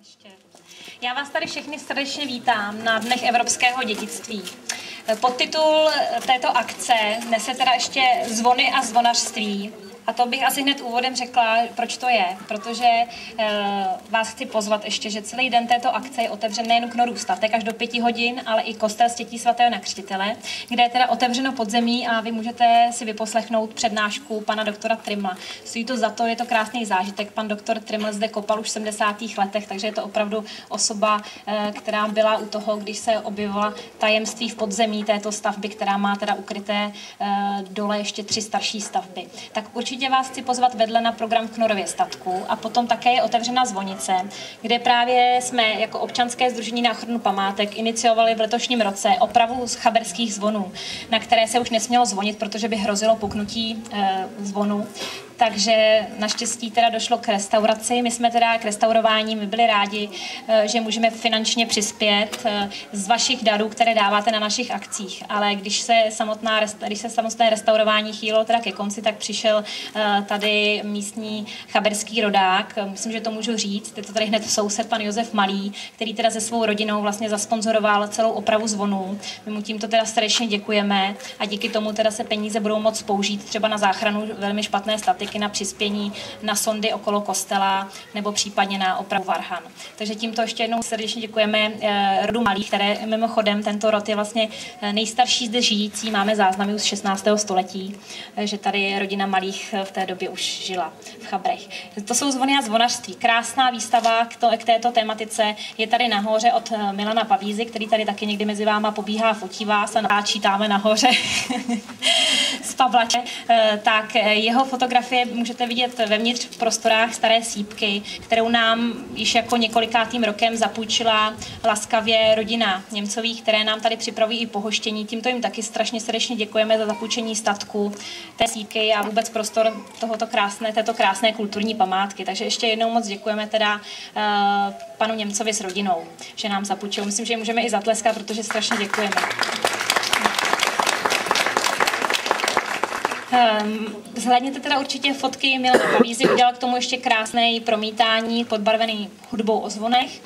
Ještě. Já vás tady všechny srdečně vítám na Dnech evropského dědictví. Podtitul této akce nese teda ještě zvony a zvonařství. A to bych asi hned úvodem řekla, proč to je. Protože vás chci pozvat ještě, že celý den této akce je otevřen nejen Knorrův statek až do 5 hodin, ale i kostel Stětí svatého na Křtitele, kde je teda otevřeno podzemí a vy můžete si vyposlechnout přednášku pana doktora Trimla. Stojí to za to, je to krásný zážitek. Pan doktor Triml zde kopal už v 70. letech, takže je to opravdu osoba, která byla u toho, když se objevila tajemství v podzemí této stavby, která má teda ukryté dole ještě 3 starší stavby. Tak určitě vás chci pozvat vedle na program v Knorrově statku a potom také je otevřená zvonice, kde právě jsme jako občanské sdružení na ochranu památek iniciovali v letošním roce opravu z chaberských zvonů, na které se už nesmělo zvonit, protože by hrozilo puknutí zvonu. Takže naštěstí teda došlo k restauraci. My jsme teda k restaurování, my byli rádi, že můžeme finančně přispět z vašich darů, které dáváte na našich akcích. Ale když se samotné restaurování chýlilo teda ke konci, tak přišel tady místní chaberský rodák. Myslím, že to můžu říct. Je to tady hned soused, pan Josef Malý, který teda se svou rodinou vlastně zasponzoroval celou opravu zvonů. My mu tímto teda srdečně děkujeme a díky tomu teda se peníze budou moct použít třeba na záchranu velmi špatné statiky, na přispění na sondy okolo kostela nebo případně na opravu varhan. Takže tímto ještě jednou srdečně děkujeme rodu Malých, které mimochodem tento rod je vlastně nejstarší zde žijící, máme záznamy už z 16. století, že tady rodina Malých v té době už žila v Chabrech. To jsou zvony a zvonařství. Krásná výstava k této tematice je tady nahoře od Milana Pavízy, který tady taky někdy mezi váma pobíhá, fotí vás a natáčí táme nahoře z Pavlače. Tak jeho fotografie můžete vidět vevnitř v prostorách Staré Sýpky, kterou nám již jako několikátým rokem zapůjčila laskavě rodina Němcových, které nám tady připravují i pohoštění. Tímto jim taky strašně srdečně děkujeme za zapůjčení statku té Sýpky a vůbec prostor této krásné kulturní památky. Takže ještě jednou moc děkujeme teda panu Němcovi s rodinou, že nám zapůjčil. Myslím, že můžeme i zatleskat, protože strašně děkujeme. Zhlédněte teda určitě fotky Milana Pavízy, udělal k tomu ještě krásné promítání podbarvený hudbou o zvonech.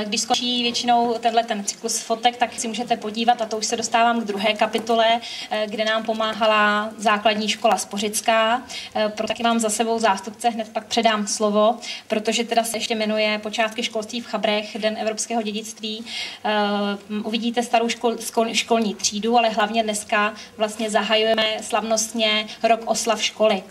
Když skončí většinou ten cyklus fotek, tak si můžete podívat, a to už se dostávám k druhé kapitole, kde nám pomáhala základní škola Spořická. Proto taky mám za sebou zástupce, hned pak předám slovo, protože teda se ještě jmenuje Počátky školství v Chabrech, Den evropského dědictví. Uvidíte starou školní třídu, ale hlavně dneska vlastně zahajujeme slavnostně rok oslav školy.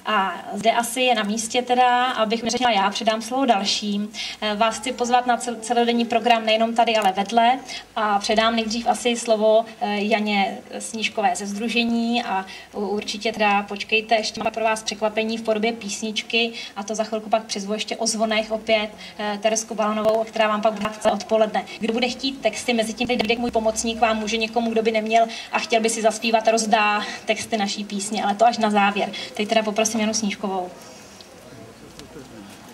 A zde asi je na místě teda, abych řekla já, předám slovo dalším. Vás chci pozvat na celodenní program nejenom tady, ale vedle a předám nejdřív asi slovo Janě Snížkové ze sdružení a určitě teda počkejte, ještě mám pro vás překvapení v podobě písničky a to za chvilku pak přizvu ještě o zvonech opět Teresku Balanovou, která vám pak bude odpoledne. Kdo bude chtít texty, mezi tím teď můj pomocník vám může někomu, kdo by neměl a chtěl by si zaspívat, rozdá texty naší písně, ale to až na závěr. Teď teda poprosím Janu Snížkovou.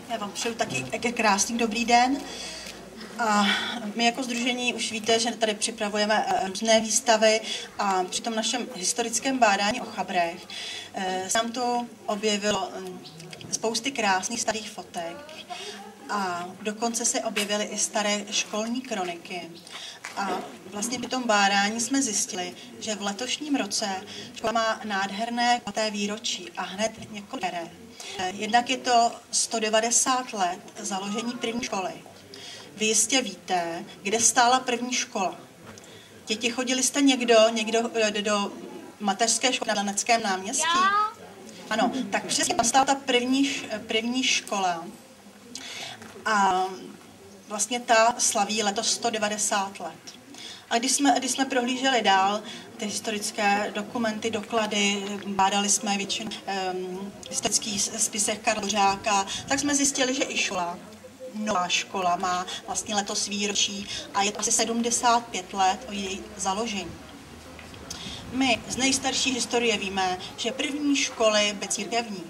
Já vám přeju taky krásný dobrý den. A my jako sdružení už víte, že tady připravujeme různé výstavy a při tom našem historickém bádání o Chabrech se nám tu objevilo spousty krásných starých fotek a dokonce se objevily i staré školní kroniky. A vlastně při tom bádání jsme zjistili, že v letošním roce škola má nádherné výročí a hned několik. Jednak je to 190 let založení první školy. Vy jistě víte, kde stála první škola. Děti, chodili jste někdo do mateřské školy na Leneckém náměstí? Já. Ano, tak přesně tam stála ta první škola. A vlastně ta slaví letos 190 let. A když jsme prohlíželi dál ty historické dokumenty, doklady, bádali jsme většinu historických spisech Karla Dvořáka, tak jsme zjistili, že i nová škola má vlastně letos výročí a je to asi 75 let o její založení. My z nejstarší historie víme, že první školy byly církevní.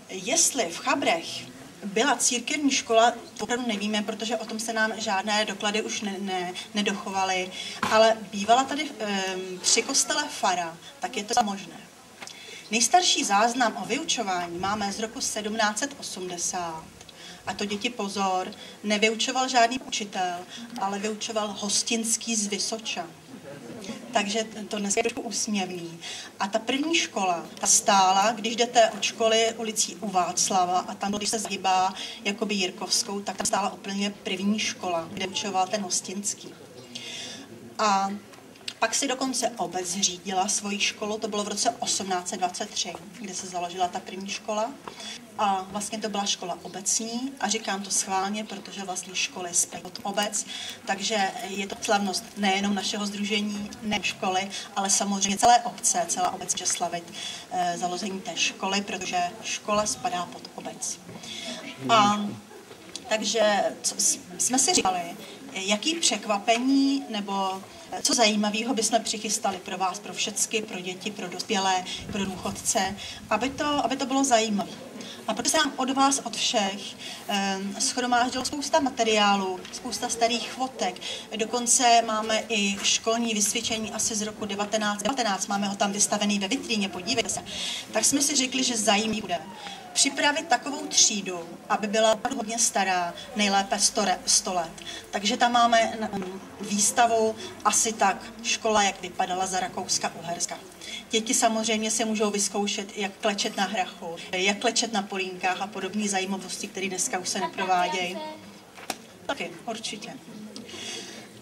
Jestli v Chabrech byla církevní škola, to opravdu nevíme, protože o tom se nám žádné doklady už nedochovaly, ale bývala tady při kostele fara, tak je to možné. Nejstarší záznam o vyučování máme z roku 1780 A to děti pozor, nevyučoval žádný učitel, ale vyučoval Hostinský z Vysoča. Takže to dnes je trošku úsměvný. A ta první škola, ta stála, když jdete od školy ulicí u Václava a tam, když se zhybá jakoby Jirkovskou, tak tam stála úplně první škola, kde učoval ten Hostinský. A pak si dokonce obec zřídila svoji školu, to bylo v roce 1823, kde se založila ta první škola. A vlastně to byla škola obecní a říkám to schválně, protože vlastně školy spí od obec, takže je to slavnost nejenom našeho sdružení, ne školy, ale samozřejmě celé obce, celá obec může slavit založení té školy, protože škola spadá pod obec. A takže jsme si říkali, jaký překvapení nebo co zajímavého bychom přichystali pro vás, pro všechny, pro děti, pro dospělé, pro důchodce, aby to bylo zajímavé. A proto se nám od vás, od všech, shromáždilo spousta materiálů, spousta starých fotek. Dokonce máme i školní vysvědčení asi z roku 1919, máme ho tam vystavený ve vitríně, podívejte se. Tak jsme si řekli, že zajímavý bude připravit takovou třídu, aby byla hodně stará, nejlépe 100 let. Takže tam máme výstavu asi tak škola, jak vypadala za Rakouska-Uherska. Děti samozřejmě se můžou vyzkoušet, jak klečet na hrachu, jak klečet na polínkách a podobné zajímavosti, které dneska už se neprovádějí. Taky, určitě.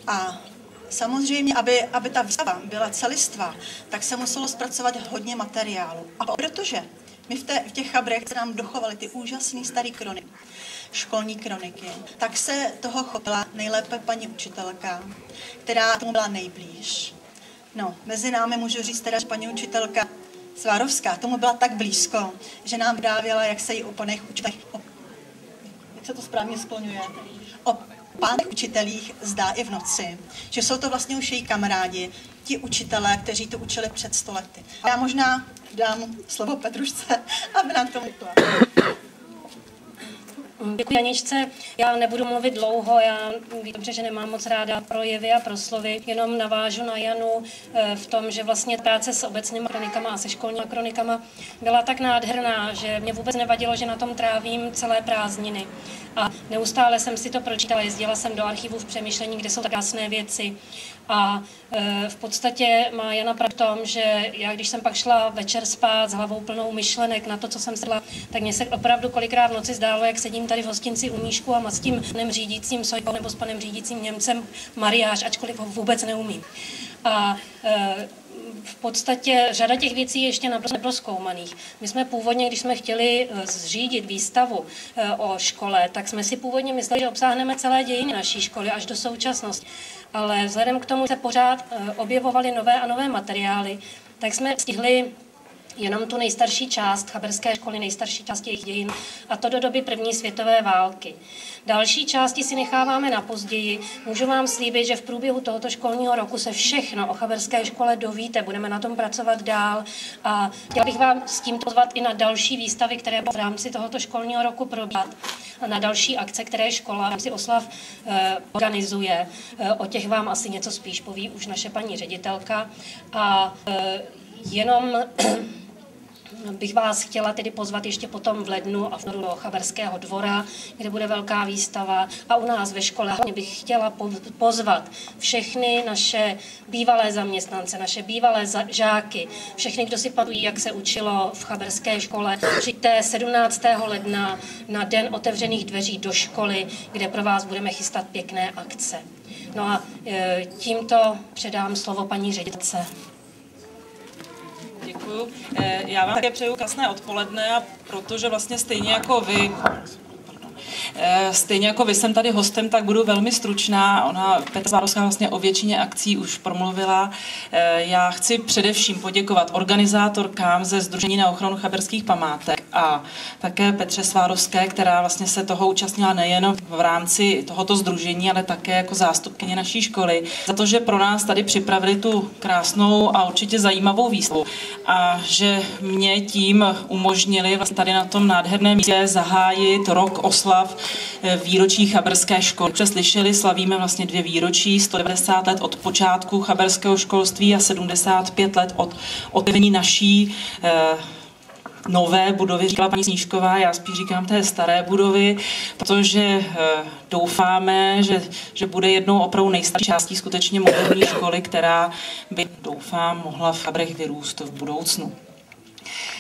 A samozřejmě, aby ta výstava byla celistvá, tak se muselo zpracovat hodně materiálu. A protože my v těch chabrech se nám dochovaly ty úžasné staré kroniky, školní kroniky, tak se toho chopila nejlépe paní učitelka, která tomu byla nejblíž. No, mezi námi můžu říct teda, že paní učitelka Svárovská tomu byla tak blízko, že nám dávěla, jak se jí o panech učitelích, jak se to správně skloňuje, o pánech učitelích zdá i v noci, že jsou to vlastně už její kamarádi, ti učitelé, kteří to učili před 100 lety. A já možná dám slovo Petrušce, aby nám to řekla. Děkuji, Janičce. Já nebudu mluvit dlouho, já vím dobře, že nemám moc ráda projevy a proslovy, jenom navážu na Janu v tom, že vlastně práce s obecnými kronikama a se školními kronikama byla tak nádherná, že mě vůbec nevadilo, že na tom trávím celé prázdniny. A neustále jsem si to pročítala, jezdila jsem do archivu v Přemýšlení, kde jsou tak krásné věci. A v podstatě má Jana pravdu v tom, že já, když jsem pak šla večer spát s hlavou plnou myšlenek na to, co jsem sedla, tak mě se opravdu kolikrát v noci zdálo, jak sedím tady v hostinci u Míšku a s tím panem řídícím Sojkou nebo s panem řídícím Němcem mariáš, ačkoliv ho vůbec neumím. A v podstatě řada těch věcí je ještě naprosto neprozkoumaných. My jsme původně, když jsme chtěli zřídit výstavu o škole, tak jsme si původně mysleli, že obsáhneme celé dějiny naší školy až do současnosti. Ale vzhledem k tomu, že se pořád objevovaly nové a nové materiály, tak jsme stihli jenom tu nejstarší část chaberské školy, nejstarší část jejich dějin, a to do doby první světové války. Další části si necháváme na později. Můžu vám slíbit, že v průběhu tohoto školního roku se všechno o chaberské škole dovíte, budeme na tom pracovat dál a chtěla bych vám s tím pozvat i na další výstavy, které v rámci tohoto školního roku probíhat, a na další akce, které škola v rámci oslav organizuje. O těch vám asi něco spíš poví už naše paní ředitelka. A jenom bych vás chtěla tedy pozvat ještě potom v lednu a v do Chaberského dvora, kde bude velká výstava, a u nás ve škole. Hlavně bych chtěla pozvat všechny naše bývalé zaměstnance, naše bývalé žáky, všechny, kdo si pamatují, jak se učilo v chaberské škole. Přijďte 17. ledna na den otevřených dveří do školy, kde pro vás budeme chystat pěkné akce. No a tímto předám slovo paní ředitelce. Děkuju. Já vám také přeju krásné odpoledne, a protože vlastně stejně jako vy jsem tady hostem, tak budu velmi stručná. Petra Svárovská vlastně o většině akcí už promluvila. Já chci především poděkovat organizátorkám ze Sdružení na ochranu chaberských památek a také Petře Svárovské, která vlastně se toho účastnila nejen v rámci tohoto sdružení, ale také jako zástupkyně naší školy, za to, že pro nás tady připravili tu krásnou a určitě zajímavou výstavu a že mě tím umožnili vlastně tady na tom nádherném místě zahájit rok oslav výročí chaberské školy. Už slyšeli, slavíme vlastně 2 výročí, 190 let od počátku chaberského školství a 75 let od otevření naší nové budovy, říkala paní Snížková, já spíš říkám té staré budovy, protože doufáme, že bude jednou opravdu nejstarší částí skutečně moderní školy, která by, doufám, mohla v Chabrech vyrůst v budoucnu.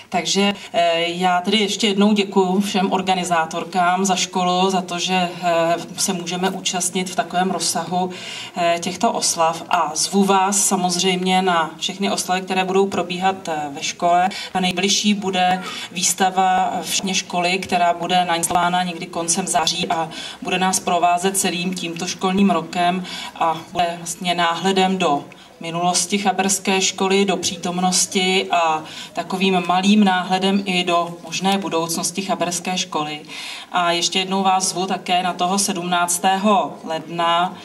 Takže já tedy ještě jednou děkuji všem organizátorkám za školu, za to, že se můžeme účastnit v takovém rozsahu těchto oslav a zvu vás samozřejmě na všechny oslavy, které budou probíhat ve škole. A nejbližší bude výstava všechny školy, která bude nainstalována někdy koncem září a bude nás provázet celým tímto školním rokem a bude vlastně náhledem do minulosti chaberské školy, do přítomnosti a takovým malým náhledem i do možné budoucnosti chaberské školy. A ještě jednou vás zvu také na toho 17. ledna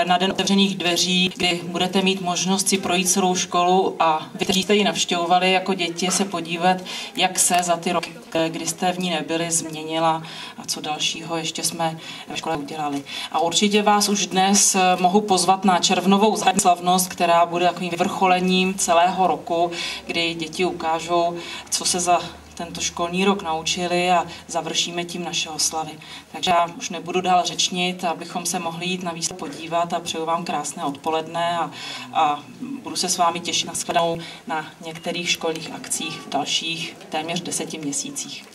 na Den otevřených dveří, kdy budete mít možnost si projít celou školu a vy, kteří jste ji navštěvovali jako děti, se podívat, jak se za ty roky, kdy jste v ní nebyli, změnila a co dalšího ještě jsme ve škole udělali. A určitě vás už dnes mohu pozvat na červnovou zahradní slavnost, která bude takovým vyvrcholením celého roku, kdy děti ukážou, co se za tento školní rok naučili a završíme tím naše oslavy. Takže já už nebudu dál řečnit, abychom se mohli jít na výstavu podívat a přeju vám krásné odpoledne a budu se s vámi těšit na shledanou na některých školních akcích v dalších téměř 10 měsících.